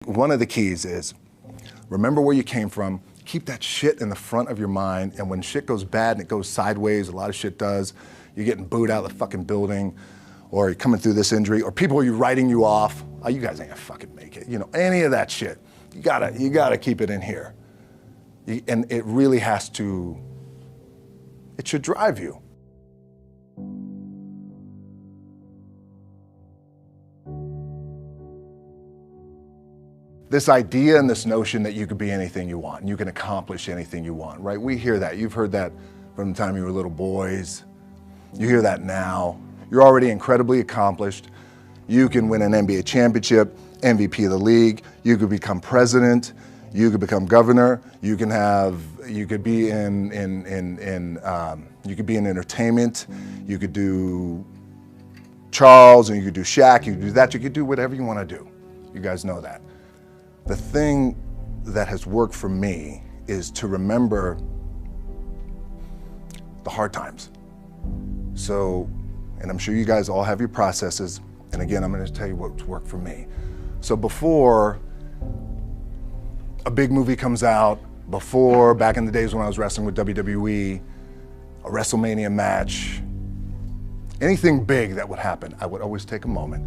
One of the keys is remember where you came from, keep that shit in the front of your mind, and when shit goes bad and it goes sideways, a lot of shit does, you're getting booed out of the fucking building, or you're coming through this injury, or people are writing you off, oh, you guys ain't gonna fucking make it, any of that shit. You gotta keep it in here. And it really has to, it should drive you. This idea and this notion that you could be anything you want, and you can accomplish anything you want, right? We hear that. You've heard that from the time you were little boys. You hear that now. You're already incredibly accomplished. You can win an NBA championship, MVP of the league. You could become president. You could become governor. You could be in entertainment. You could do Charles, and you could do Shaq. You could do that. You could do whatever you want to do. You guys know that. The thing that has worked for me is to remember the hard times. So, and I'm sure you guys all have your processes, and again, I'm gonna tell you what's worked for me. So before a big movie comes out, before, back in the days when I was wrestling with WWE, a WrestleMania match, anything big that would happen, I would always take a moment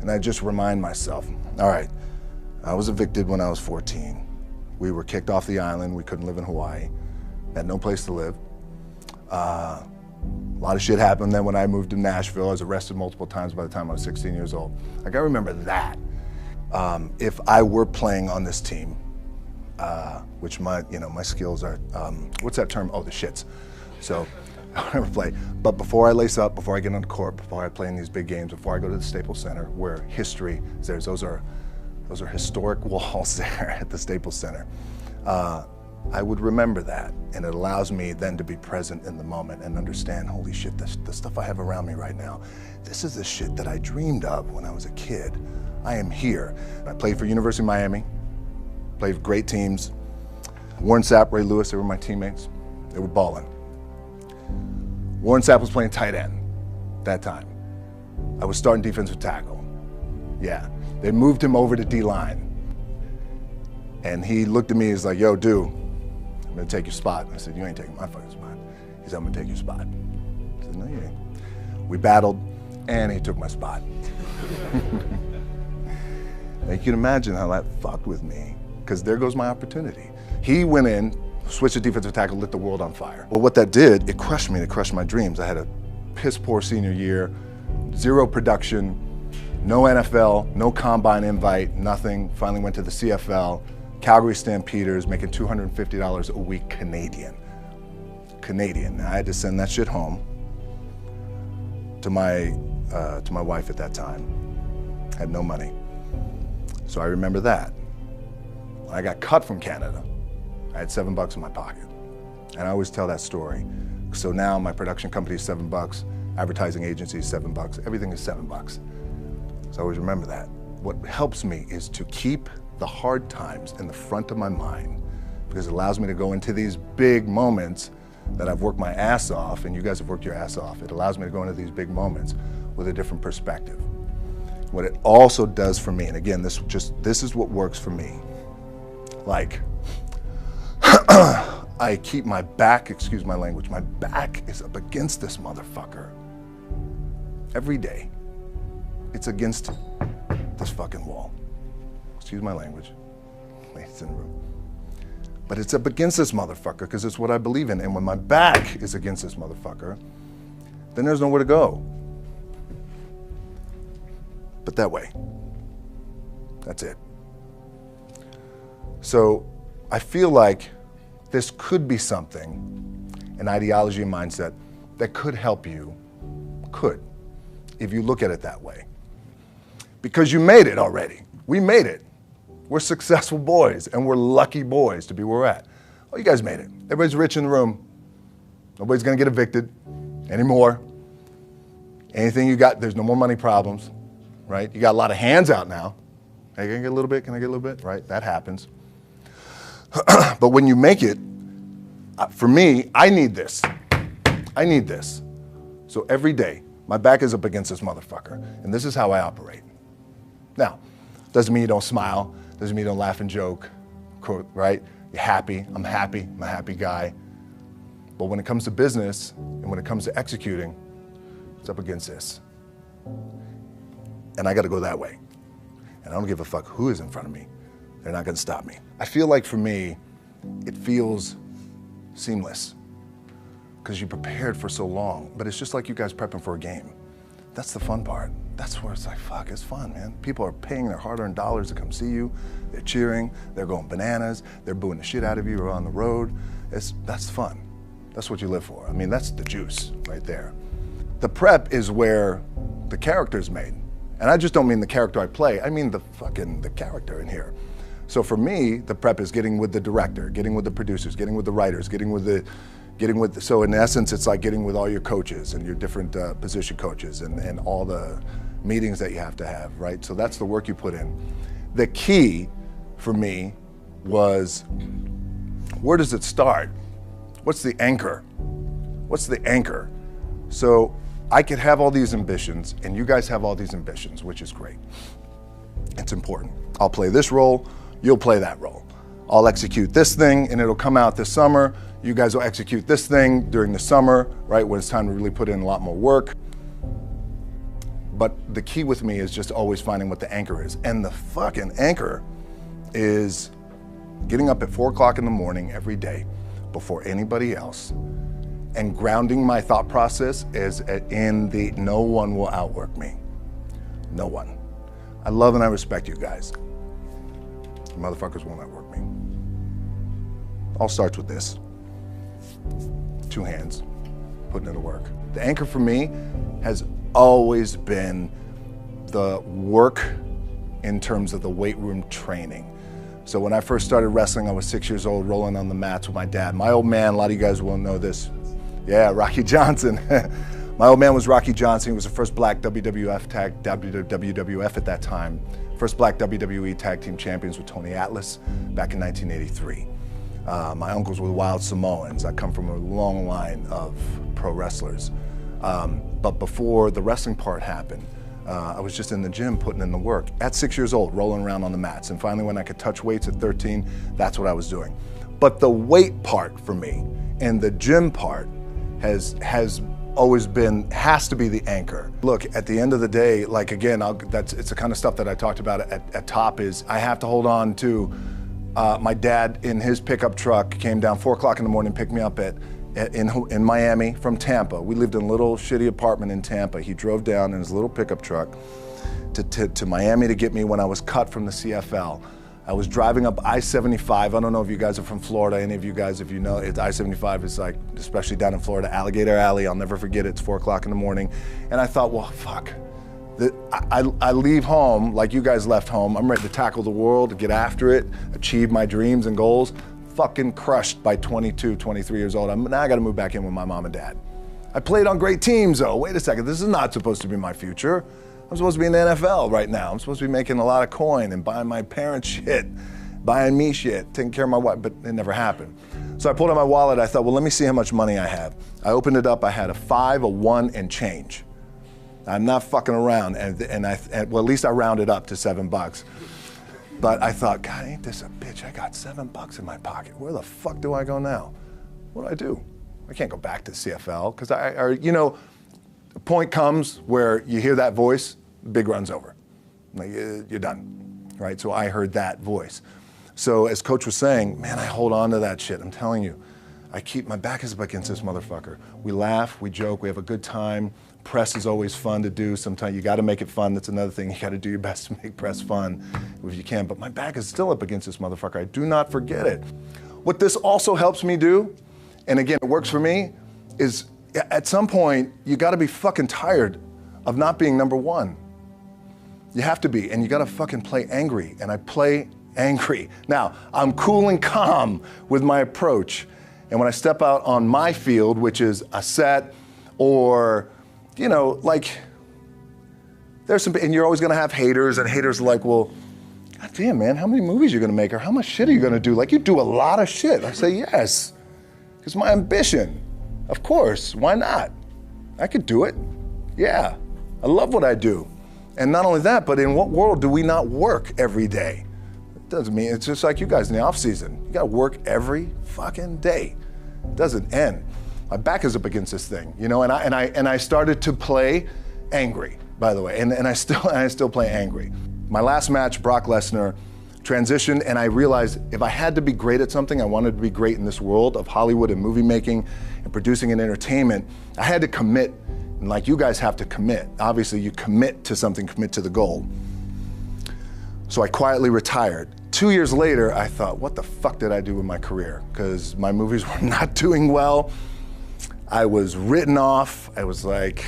and I'd just remind myself, all right, I was evicted when I was 14. We were kicked off the island. We couldn't live in Hawaii. Had no place to live. A lot of shit happened then when I moved to Nashville. I was arrested multiple times by the time I was 16 years old. I gotta remember that. If I were playing on this team, which my skills are, what's that term? Oh, the shits. So I never play. But before I lace up, before I get on the court, before I play in these big games, before I go to the Staples Center, where history is there, those are historic walls there at the Staples Center. I would remember that, and it allows me then to be present in the moment and understand, holy shit, the stuff I have around me right now, this is the shit that I dreamed of when I was a kid. I am here. I played for University of Miami, played for great teams. Warren Sapp, Ray Lewis, they were my teammates. They were balling. Warren Sapp was playing tight end that time. I was starting defensive tackle. Yeah. They moved him over to D-line. And he looked at me, he's like, yo, dude, I'm gonna take your spot. I said, you ain't taking my fucking spot. He said, I'm gonna take your spot. I said, no, you ain't. We battled, and he took my spot. Now, you can imagine how that fucked with me, because there goes my opportunity. He went in, switched to defensive tackle, lit the world on fire. Well, what that did, it crushed me, it crushed my dreams. I had a piss poor senior year, zero production, no NFL, no combine invite, nothing. Finally went to the CFL, Calgary Stampeders, making $250 a week Canadian. Now, I had to send that shit home to my wife at that time. Had no money. So I remember that. When I got cut from Canada, I had $7 in my pocket. And I always tell that story. So now my production company is $7, advertising agency is $7, everything is $7. So I always remember that. What helps me is to keep the hard times in the front of my mind, because it allows me to go into these big moments that I've worked my ass off, and you guys have worked your ass off. It allows me to go into these big moments with a different perspective. What it also does for me, and again, this is what works for me. Like, I keep my back, excuse my language, my back is up against this motherfucker every day. It's against this fucking wall. Excuse my language, ladies in the room. But it's up against this motherfucker because it's what I believe in. And when my back is against this motherfucker, then there's nowhere to go. But that way. That's it. So I feel like this could be something, an ideology and mindset that could help you, if you look at it that way. Because you made it already. We made it. We're successful boys, and we're lucky boys to be where we're at. Oh, you guys made it. Everybody's rich in the room. Nobody's gonna get evicted anymore. Anything you got, there's no more money problems, right? You got a lot of hands out now. Hey, can I get a little bit? Can I get a little bit? Right, that happens. But when you make it, for me, I need this. I need this. So every day, my back is up against this motherfucker, and this is how I operate. Now, doesn't mean you don't smile, Doesn't mean you don't laugh and joke, right? You're happy, I'm a happy guy. But when it comes to business and when it comes to executing, it's up against this. And I gotta go that way. And I don't give a fuck who is in front of me. They're not gonna stop me. I feel like for me, it feels seamless because you prepared for so long, but it's just like you guys prepping for a game. That's the fun part. That's where it's like, fuck, it's fun, man. People are paying their hard-earned dollars to come see you. They're cheering, they're going bananas, they're booing the shit out of you or on the road. That's fun. That's what you live for. I mean, that's the juice right there. The prep is where the character's made. And I just don't mean the character I play, I mean the character in here. So for me, the prep is getting with the director, getting with the producers, getting with the writers, so in essence, it's like getting with all your coaches and your different position coaches and all the meetings that you have to have, right? So that's the work you put in. The key for me was, where does it start? What's the anchor? What's the anchor? So I could have all these ambitions and you guys have all these ambitions, which is great. It's important. I'll play this role, you'll play that role. I'll execute this thing and it'll come out this summer. You guys will execute this thing during the summer, right, when it's time to really put in a lot more work. But the key with me is just always finding what the anchor is. And the fucking anchor is getting up at 4 o'clock in the morning every day before anybody else and grounding my thought process is in the no one will outwork me. No one. I love and I respect you guys. You motherfuckers won't outwork me. All starts with this. 2 hands, putting in the work. The anchor for me has always been the work in terms of the weight room training. So when I first started wrestling, I was 6 years old, rolling on the mats with my dad. My old man, a lot of you guys will know this. Yeah, Rocky Johnson. My old man was Rocky Johnson. He was the first black WWF at that time. First black WWE tag team champions with Tony Atlas back in 1983. My uncles were Wild Samoans. I come from a long line of pro wrestlers. But before the wrestling part happened, I was just in the gym putting in the work. At 6 years old, rolling around on the mats. And finally when I could touch weights at 13, that's what I was doing. But the weight part for me and the gym part has always been, has to be the anchor. Look, at the end of the day, like again, it's the kind of stuff that I talked about at top is I have to hold on to my dad in his pickup truck came down 4 o'clock in the morning, picked me up in Miami from Tampa. We lived in a little shitty apartment in Tampa. He drove down in his little pickup truck to Miami to get me when I was cut from the CFL. I was driving up I-75. I don't know if you guys are from Florida, any of you guys, if you know, I-75 is like, especially down in Florida, Alligator Alley. I'll never forget it. It's 4 o'clock in the morning. And I thought, well, fuck. I leave home like you guys left home. I'm ready to tackle the world, to get after it, achieve my dreams and goals. Fucking crushed by 22, 23 years old. Now I gotta move back in with my mom and dad. I played on great teams though. Wait a second, this is not supposed to be my future. I'm supposed to be in the NFL right now. I'm supposed to be making a lot of coin and buying my parents shit, buying me shit, taking care of my wife, but it never happened. So I pulled out my wallet, I thought, well, let me see how much money I have. I opened it up, I had a 5, a 1, and change. I'm not fucking around, and well, at least I rounded up to $7. But I thought, God, ain't this a bitch? I got $7 in my pocket. Where the fuck do I go now? What do? I can't go back to CFL, because you know, the point comes where you hear that voice, big run's over. Like, you're done, right? So I heard that voice. So as Coach was saying, man, I hold on to that shit. I'm telling you, my back is up against this motherfucker. We laugh, we joke, we have a good time. Press is always fun to do. Sometimes you gotta make it fun. That's another thing. You gotta do your best to make press fun if you can. But my back is still up against this motherfucker. I do not forget it. What this also helps me do, and again, it works for me, is at some point, you gotta be fucking tired of not being number one. You have to be, and you gotta fucking play angry, and I play angry. Now, I'm cool and calm with my approach, and when I step out on my field, which is a set, or, you know, like, there's some, and you're always gonna have haters, and haters are like, well, God damn, man, how many movies are you gonna make, or how much shit are you gonna do? Like, you do a lot of shit. I say, yes, it's my ambition. Of course, why not? I could do it. Yeah, I love what I do. And not only that, but in what world do we not work every day? Doesn't mean, it's just like you guys in the off season. You gotta work every fucking day. It doesn't end. My back is up against this thing, you know, and I started to play angry, by the way, and I still play angry. My last match, Brock Lesnar, transitioned, and I realized if I had to be great at something, I wanted to be great in this world of Hollywood and movie making and producing and entertainment, I had to commit, and like you guys have to commit. Obviously, you commit to something, commit to the goal. So I quietly retired. 2 years later, I thought, what the fuck did I do with my career? Because my movies were not doing well. I was written off. I was like,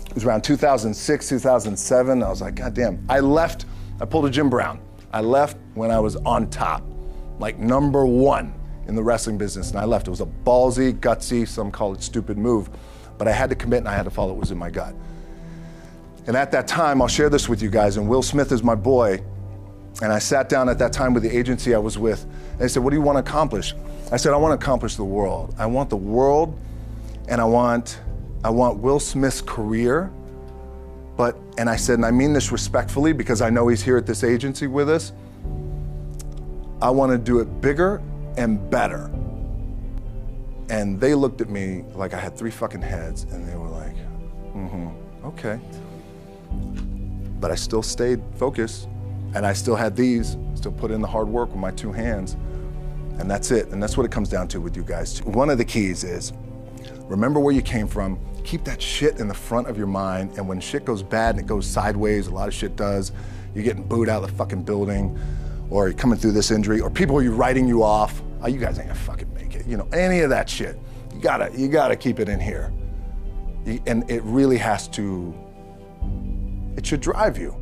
it was around 2006, 2007. I was like, God damn. I left, I pulled a Jim Brown. I left when I was on top, like #1 in the wrestling business, and I left. It was a ballsy, gutsy, some call it stupid move, but I had to commit and I had to follow what was in my gut. And at that time, I'll share this with you guys, and Will Smith is my boy, and I sat down at that time with the agency I was with, and they said, what do you want to accomplish? I said, I want to accomplish the world. I want the world, and I want Will Smith's career, and I said, and I mean this respectfully because I know he's here at this agency with us, I want to do it bigger and better. And they looked at me like I had 3 fucking heads, and they were like, okay. But I still stayed focused, and I still had still put in the hard work with my 2 hands, and that's it. And that's what it comes down to with you guys. One of the keys is, remember where you came from, keep that shit in the front of your mind, and when shit goes bad and it goes sideways, a lot of shit does, you're getting booed out of the fucking building, or you're coming through this injury, or people are writing you off, oh, you guys ain't gonna fucking make it, you know, any of that shit. You gotta keep it in here. And it really has to, it should drive you.